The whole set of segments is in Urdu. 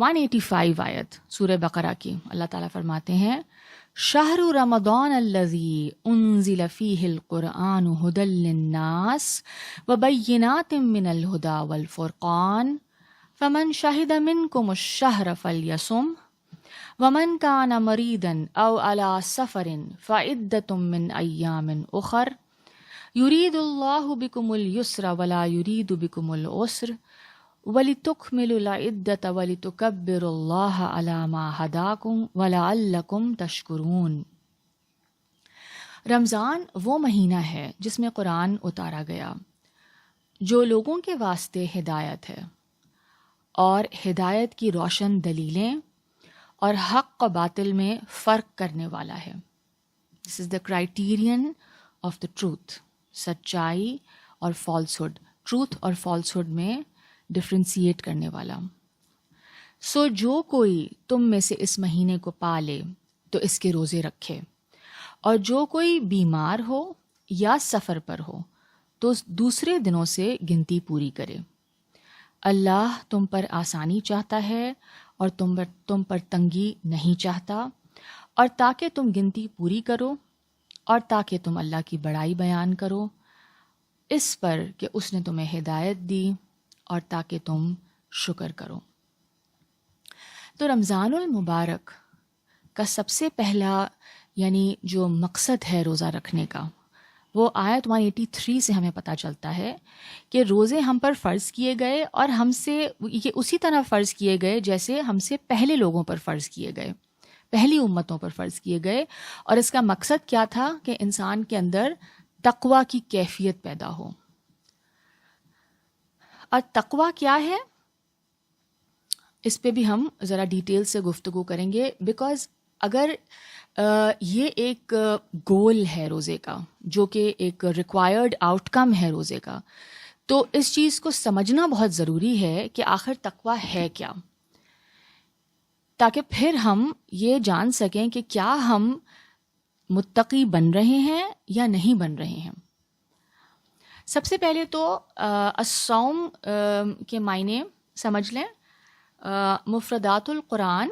185 آیت سورہ بقرہ کی اللہ تعالیٰ فرماتے ہیں شہر رمضان الذی انزل فیہ القرآن ھدی للناس وبینات من الھدی والفرقان فمن شہد منکم الشہر فلیصم ومن کان مریضا او علی سفر فعدۃ من ایام اخر یرید اللہ بکم الیسر ولا یرید بکم العسر وَلِتُكْمِلُوا الْعِدَّةَ وَلِتُكَبِّرُوا اللَّهَ عَلَى مَا هَدَاكُمْ وَلَعَلَّكُمْ تَشْكُرُونَ۔ رمضان وہ مہینہ ہے جس میں قرآن اتارا گیا جو لوگوں کے واسطے ہدایت ہے اور ہدایت کی روشن دلیلیں اور حق و باطل میں فرق کرنے والا ہے۔ دس از دا کرائیٹیرین آف دا ٹروتھ، سچائی اور فالسہڈ، ٹروتھ اور فالسہڈ میں ڈفرینسیٹ کرنے والا۔ سو جو کوئی تم میں سے اس مہینے کو پالے تو اس کے روزے رکھے، اور جو کوئی بیمار ہو یا سفر پر ہو تو دوسرے دنوں سے گنتی پوری کرے۔ اللہ تم پر آسانی چاہتا ہے اور تم پر تنگی نہیں چاہتا، اور تاکہ تم گنتی پوری کرو اور تاکہ تم اللہ کی بڑائی بیان کرو اس پر کہ اس نے تمہیں ہدایت دی اور تاکہ تم شکر کرو۔ تو رمضان المبارک کا سب سے پہلا یعنی جو مقصد ہے روزہ رکھنے کا، وہ آیت 183 سے ہمیں پتہ چلتا ہے کہ روزے ہم پر فرض کیے گئے، اور ہم سے یہ اسی طرح فرض کیے گئے جیسے ہم سے پہلے لوگوں پر فرض کیے گئے، پہلی امتوں پر فرض کیے گئے۔ اور اس کا مقصد کیا تھا کہ انسان کے اندر تقویٰ کی کیفیت پیدا ہو۔ اور تقویٰ کیا ہے اس پہ بھی ہم ذرا ڈیٹیل سے گفتگو کریں گے، بیکاز اگر یہ ایک گول ہے روزے کا، جو کہ ایک ریکوائرڈ آؤٹ کم ہے روزے کا، تو اس چیز کو سمجھنا بہت ضروری ہے کہ آخر تقویٰ ہے کیا، تاکہ پھر ہم یہ جان سکیں کہ کیا ہم متقی بن رہے ہیں یا نہیں بن رہے ہیں۔ سب سے پہلے تو الصوم کے معنی سمجھ لیں۔ مفردات القرآن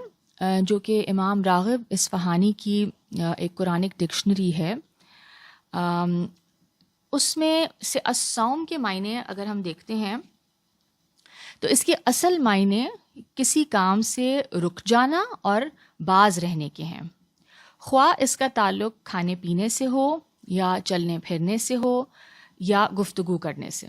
جو کہ امام راغب اصفہانی کی ایک قرآنک ڈکشنری ہے، اس میں سے الصوم کے معنی اگر ہم دیکھتے ہیں تو اس کے اصل معنی کسی کام سے رک جانا اور باز رہنے کے ہیں، خواہ اس کا تعلق کھانے پینے سے ہو یا چلنے پھرنے سے ہو یا گفتگو کرنے سے۔